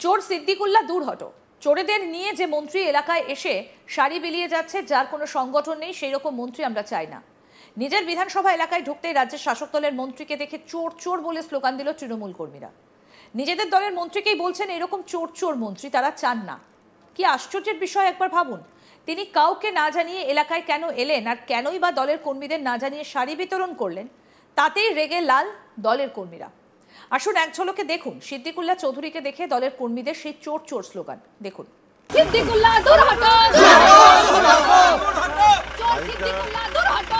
চোর সিদ্দিকুল্লাহ দূর হটো। চোরেদের নিয়ে যে মন্ত্রী এলাকায় এসে সারি বিলিয়ে যাচ্ছে, যার কোনো সংগঠন নেই, সেই রকম মন্ত্রী আমরা চাই না। নিজের বিধানসভা এলাকায় ঢুকতেই রাজ্যের শাসক দলের মন্ত্রীকে দেখে চোর চোর বলে স্লোগান দিল তৃণমূল কর্মীরা। নিজেদের দলের মন্ত্রীকেই বলছেন এরকম চোর চোর মন্ত্রী তারা চান না। কি আশ্চর্যের বিষয় একবার ভাবুন, তিনি কাউকে না জানিয়ে এলাকায় কেন এলেন আর কেনই বা দলের কর্মীদের না জানিয়ে শাড়ি বিতরণ করলেন, তাতেই রেগে লাল দলের কর্মীরা। আসুন এক ঝলকে দেখুন সিদ্দিকুল্লাহ চৌধুরীকে দেখে দলের কর্মীদের সেই চোর চোর স্লোগান দেখুন। সিদ্দিকুল্লাহ দূর হটো, চোর সিদ্দিকুল্লাহ দূর হটো,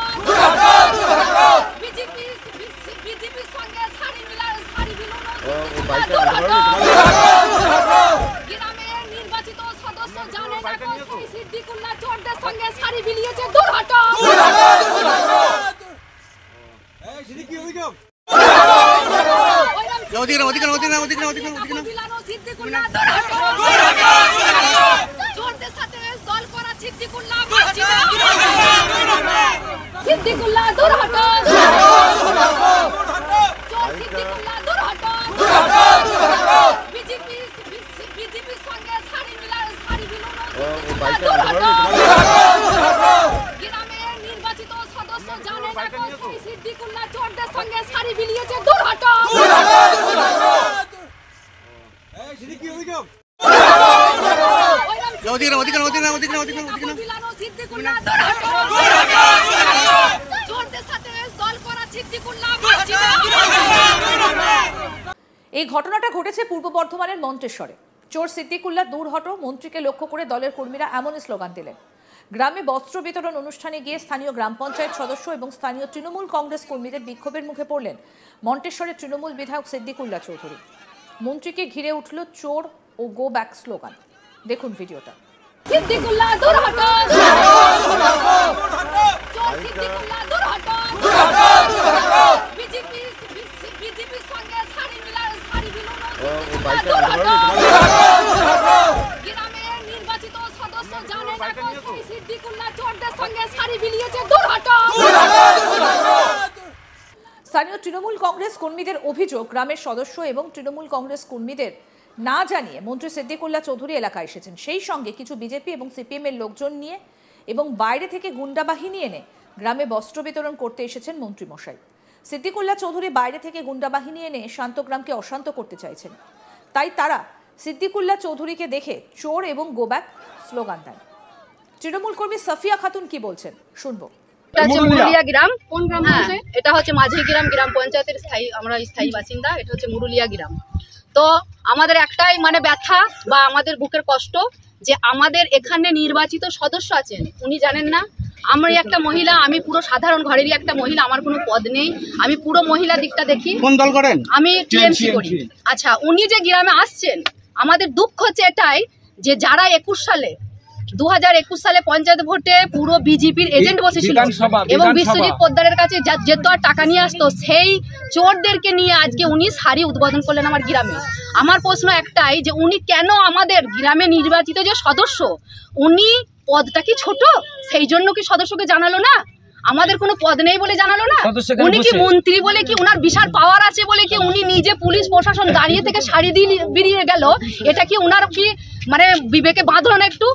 বিজেপির সঙ্গে শাড়ি বিলানো, গ্রামের নির্বাচিত সদস্য জানে না কোন সিদ্দিকুল্লাহ চোরদের সঙ্গে শাড়ি বিলিয়েছে। দূর হটো, চোরদের সাথে দল করা সিদ্দিকুল্লাহ সিদ্দিকুল্লাহ দূর হটো, চোর সিদ্দিকুল্লাহ দূর হটো, বিজেপির সঙ্গে শাড়ি বিলানো, গ্রামের নির্বাচিত সদস্য জানে না কোন সিদ্দিকুল্লাহ চোরদের সঙ্গে শাড়ি বিলিয়েছে। দূর হটো, এই ঘটনাটা ঘটেছে পূর্ব বর্ধমানের মন্তেশ্বরে। চোর সিদ্দিকুল্লাহ দূর হটো মন্ত্রীকে লক্ষ্য করে দলের কর্মীরা এমনই স্লোগান দিলেন। গ্রামে বস্ত্র বিতরণ অনুষ্ঠানে গিয়ে স্থানীয় গ্রাম পঞ্চায়েত সদস্য এবং স্থানীয় তৃণমূল কংগ্রেস কর্মীদের বিক্ষোভের মুখে পড়লেন মন্তেশ্বরের তৃণমূল বিধায়ক সিদ্দিকুল্লাহ চৌধুরী। মন্ত্রীকে ঘিরে উঠল চোর ও গো ব্যাক স্লোগান। দেখুন ভিডিওটা। সিদ্দিকুল্লাহ দূর হটো, চোর সিদ্দিকুল্লাহ দূর হটো, বিজেপির সঙ্গে শাড়ি বিলানো, গ্রামের নির্বাচিত সদস্য জানে না কোন সিদ্দিকুল্লাহ চোরদের সঙ্গে শাড়ি বিলিয়েছে। দূর হটো। স্থানীয় তৃণমূল কংগ্রেস কর্মীদের অভিযোগ, গ্রামের সদস্য এবং তৃণমূল কংগ্রেস কর্মীদের না জানিয়ে মন্ত্রী সিদ্দিকুল্লাহ চৌধুরী এলাকায় এসেছেন। সেই সঙ্গে কিছু বিজেপি এবং সিপিএম এর লোকজন নিয়ে এবং বাইরে থেকে গুন্ডা বাহিনী এনে গ্রামে বস্ত্র বিতরণ করতে এসেছেন মন্ত্রী মশাই। সিদ্দিকুল্লাহ চৌধুরী বাইরে থেকে গুন্ডা বাহিনী এনে শান্তগ্রামকে অশান্ত করতে চাইছেন, তাই তারা সিদ্দিকুল্লাহ চৌধুরীকে দেখে চোর এবং গোব্যাক স্লোগান দেন। তৃণমূল কর্মী সাফিয়া খাতুন কি বলছেন শুনবো। মুরুলিয়া গ্রাম, কোন গ্রাম? এটা হচ্ছে মাঝি গ্রাম, গ্রাম পঞ্চায়েতের আমরা স্থায়ী বাসিন্দা। এটা হচ্ছে মুরুলিয়া গ্রাম। তো আমাদের একটাই ব্যথা বা আমাদের বুকের কষ্ট যে আমাদের এখানে নির্বাচিত সদস্য আছেন, উনি জানেন না। আমি একটা মহিলা, আমি পুরো সাধারণ ঘরেরই একটা মহিলা, আমার কোনো পদ নেই, আমি পুরো মহিলা দিকটা দেখি। কোন দল করেন? আমি টিএমসি করি। আচ্ছা, উনি যে গ্রামে আসছেন, আমাদের দুঃখ হচ্ছে এটাই যে যারা 2021 সালে পঞ্চায়েত ভোটে পুরো বিজেপির এজেন্ট বসেছিল এবং বিশ্বজিৎ পোদ্দারের কাছে যেত আর টাকা নিয়ে আসতো, সেই চোরদেরকে নিয়ে আজকে উনি শাড়ি উদ্বোধন করলেন আমার গ্রামে। আমার প্রশ্ন একটাই যে উনি কেন আমাদের গ্রামে নির্বাচিত যে সদস্য, উনি পদটা কি ছোট, সেই জন্য কি সদস্যকে জানালো না? আমাদের কোনো পদ নেই বলে জানালো না? উনি কি মন্ত্রী বলে কি উনার বিশাল পাওয়ার আছে বলে কি উনি নিজে পুলিশ প্রশাসন দাঁড়িয়ে থেকে শাড়ি দিয়ে বেরিয়ে গেল? এটা কি উনার কি বিবেকে বাঁধলো না একটু?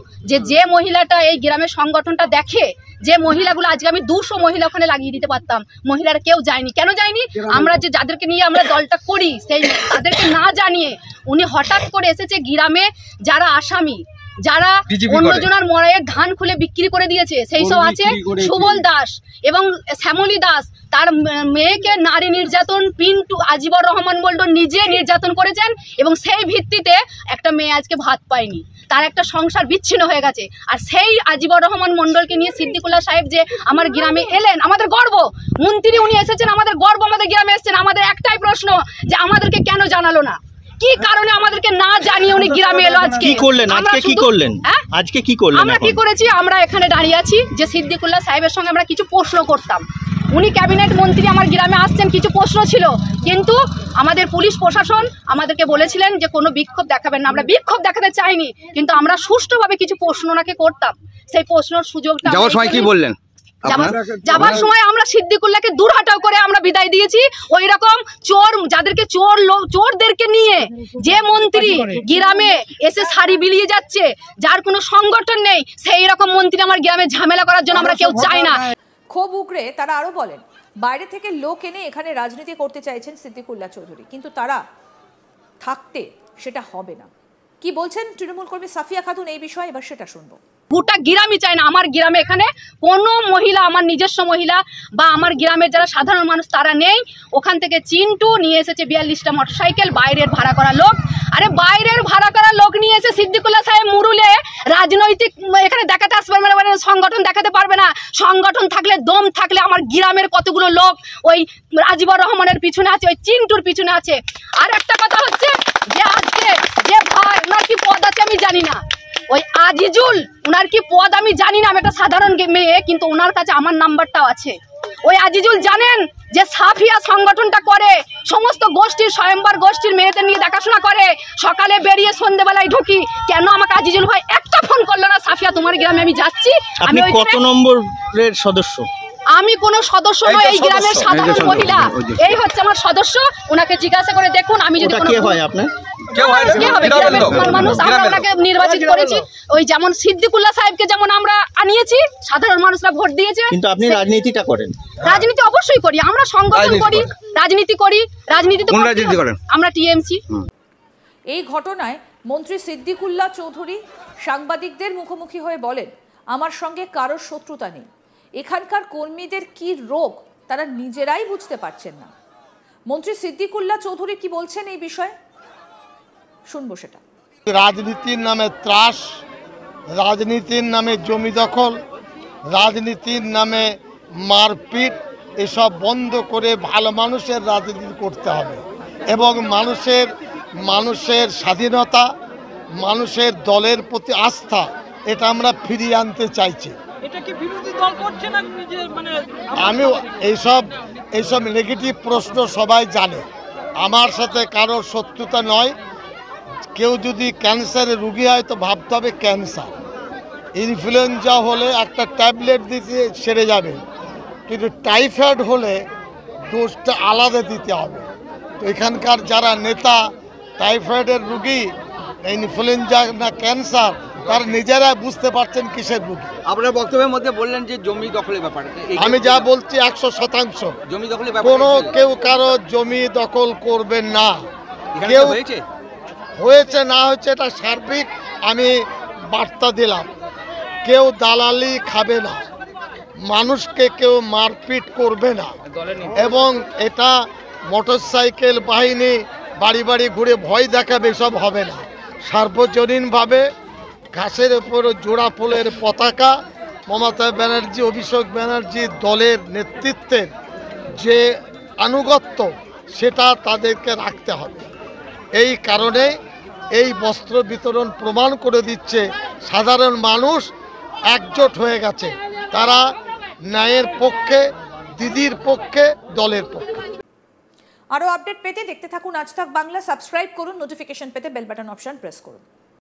যে মহিলাটা এই গ্রামের সংগঠনটা দেখে, যে মহিলাগুলো আজকে আমি 200 মহিলা ওখানে লাগিয়ে দিতে পারতাম, মহিলারা কেউ যায়নি। কেন যায়নি? আমরা যে যাদেরকে নিয়ে আমরা দলটা করি সেই তাদেরকে না জানিয়ে উনি হঠাৎ করে এসেছে গ্রামে। যারা আসামি, যারা অন্যজনের মড়াইয়ের ধান খুলে বিক্রি করে দিয়েছে, সেই সব আছে সুবল দাস এবং শ্যামলী দাস। তার মেয়েকে নারী নির্যাতন পিন্টু আজিবর রহমান মন্ডল নিজে নির্যাতন করেছেন এবং সেই ভিত্তিতে একটা মেয়ে আজকে ভাত পায়নি, তার একটা সংসার বিচ্ছিন্ন হয়ে গেছে। আর সেই আজিবর রহমান মন্ডলকে নিয়ে সিদ্দিকুল্লাহ সাহেব যে আমার গ্রামে এলেন, আমাদের গর্ব। মন্ত্রী উনি এসেছেন, আমাদের গর্ব, আমাদের গ্রামে এসেছেন। আমাদের একটাই প্রশ্ন যে আমাদেরকে কেন জানালো না? কি কারণে আমাদেরকে না জানিয়ে উনি গ্রামে এলো? আজকে কি করলেন? আজকে কি করলেন? আজকে কি করলেন? আমরা কি করেছি? আমরা এখানে দাঁড়িয়ে আছি যে সিদ্দিকুল্লাহ সাহেবের সঙ্গে আমরা কিছু প্রশ্ন করতাম। উনি ক্যাবিনেট মন্ত্রী আমার গ্রামে আসছেন, কিছু প্রশ্ন ছিল, কিন্তু আমাদের পুলিশ প্রশাসন আমাদেরকে বলেছিলেন যে কোনো বিক্ষোভ দেখাবেন না। আমরা বিক্ষোভ দেখাতে চাইনি, কিন্তু আমরা সুষ্ঠুভাবে কিছু প্রশ্ন ওনাকে করতাম। সেই প্রশ্নের সুযোগটা যাওয়ার সময় কি বললেন? যাবার সময় আমরা সিদ্দিকুল্লাহকে দূর হাটাও করে আমরা বিদায় দিয়েছি। ওই রকম চোর, যাদেরকে চোরদেরকে নিয়ে যে মন্ত্রী গ্রামে এসে শাড়ি বিলিয়ে যাচ্ছে, যার কোনো সংগঠন নেই, সেই রকম মন্ত্রী আমার গ্রামে ঝামেলা করার জন্য আমরা কেউ চাই না। ক্ষোভ উগরে তারা আরো বলেন, বাইরে থেকে লোক এনে এখানে রাজনীতি করতে চাইছেন সিদ্দিকুল্লাহ চৌধুরী, কিন্তু তারা থাকতে সেটা হবে না। কি বলছেন তৃণমূল কর্মী সাফিয়া খাতুন এই বিষয়ে, এবার সেটা শুনবো। গোটা গ্রামই চায় না আমার গ্রামে এখানে কোনো মহিলা, আমার নিজস্ব মহিলা বা আমার গ্রামের যারা সাধারণ মানুষ তারা নেই। ওখান থেকে চিন্টু নিয়ে এসেছে 42টা মোটরসাইকেল, বাইরের ভাড়া করা লোক। আরে বাইরের ভাড়া করা লোক নিয়ে এসে সিদ্দিকুল্লাহ সাহেব মুরুলে রাজনৈতিক এখানে দেখাতে আসবে মানে সংগঠন দেখাতে পারবে না। সংগঠন থাকলে, দম থাকলে আমার গ্রামের কতগুলো লোক ওই রাজিবুর রহমানের পিছনে আছে, ওই চিন্টুর পিছনে আছে। আর একটা কথা হচ্ছে যে আজকে যে ভাই ওনার কি পদ আছে আমি জানি না, ওই আজিজুল ওনার কি পদ আমি জানি না, আমি একটা সাধারণ মেয়ে, কিন্তু ওনার কাছে আমার নাম্বারটাও আছে। ওই আজিজুল জানেন যে সাফিয়া সংগঠনটা করে, সমস্ত গোষ্ঠীর, স্বয়ম্বর গোষ্ঠীর মেয়েদের নিয়ে দেখাশোনা করে। সকালে বেরিয়ে সন্ধ্যেবেলায় ঢুকি। কেন আমাকে আজিজুল ভাই একটা ফোন করলো না, সাফিয়া তোমার গ্রামে আমি যাচ্ছি। আপনি কত নম্বরের সদস্য? আমি কোন সদস্য নই, এই গ্রামের সাধারণ মহিলা। এই হচ্ছে আমার সদস্য, ওনাকে জিজ্ঞাসা করে দেখুন। আমি যদি কে হয় আপনার? নির্বাচিত করেছি, ওই যেমন সিদ্দিকুল্লাহ সাহেবকে যেমন আমরা আনিয়েছি, সাধারণ মানুষরা ভোট দিয়েছে। কিন্তু আপনি রাজনীতিটা করেন? রাজনীতি অবশ্যই করি, আমরা সংগঠন করি, রাজনীতি করি। রাজনীতি করেন? আমরা টিএমসি। এই ঘটনায় মন্ত্রী সিদ্দিকুল্লাহ চৌধুরী সাংবাদিকদের মুখোমুখি হয়ে বলেন, আমার সঙ্গে কারোর শত্রুতা নেই। এখানকার কর্মীদের কি রোগ তারা নিজেরাই বুঝতে পারছেন না। মন্ত্রী সিদ্দিকুল্লাহ চৌধুরী কি বলছেন এই বিষয়ে শুনবো সেটা। রাজনীতির নামে ত্রাস, রাজনীতির নামে জমি দখল, রাজনীতির নামে মারপিট, এসব বন্ধ করে ভালো মানুষের রাজনীতি করতে হবে এবং মানুষের স্বাধীনতা, মানুষের দলের প্রতি আস্থা, এটা আমরা ফিরিয়ে আনতে চাইছি। আমি এইসব নেগেটিভ প্রশ্ন সবাই জানে। আমার সাথে কারোর শত্রুতা নয়। কেউ যদি ক্যান্সারের রুগী হয় তো ভাবতে হবে ক্যান্সার। ইনফ্লুয়েঞ্জা হলে একটা ট্যাবলেট দিতে সেরে যাবে, কিন্তু টাইফয়েড হলে ডোজটা আলাদা দিতে হবে। তো এখানকার যারা নেতা টাইফয়েডের রুগী, ইনফ্লুয়েঞ্জা না ক্যান্সার, তারা নিজেরা বুঝতে পারছেন কিসের রুগী। আপনার বক্তব্যের মধ্যে বললেন যে জমি দখলের ব্যাপারে, আমি যা বলছি 100% জমি দখলের কোনো কেউ কারো জমি দখল করবে না। কেউ হয়েছে না হয়েছে এটা সার্বিক আমি বার্তা দিলাম। কেউ দালালি খাবে না, মানুষকে কেউ মারপিট করবে না, এবং এটা মোটরসাইকেল বাহিনী বাড়ি বাড়ি ঘুরে ভয় দেখাবে, সব হবে না। সার্বজনীনভাবে ঘাসের উপর জোড়া ফুলের পতাকা, মমতা ব্যানার্জি, অভিষেক ব্যানার্জি দলের নেতৃত্বের যে আনুগত্য, সেটা তাদেরকে রাখতে হবে। এই কারণে এই বস্ত্র বিতরণ প্রমাণ করে দিচ্ছে সাধারণ মানুষ একজোট হয়ে গেছে। তারা ন্যায়ের পক্ষে, দিদির পক্ষে, দলের পক্ষে। আরো আপডেট পেতে দেখতে থাকুন আজ তাক বাংলা। সাবস্ক্রাইব করুন, নোটিফিকেশন পেতে বেল বাটন অপশন প্রেস করুন।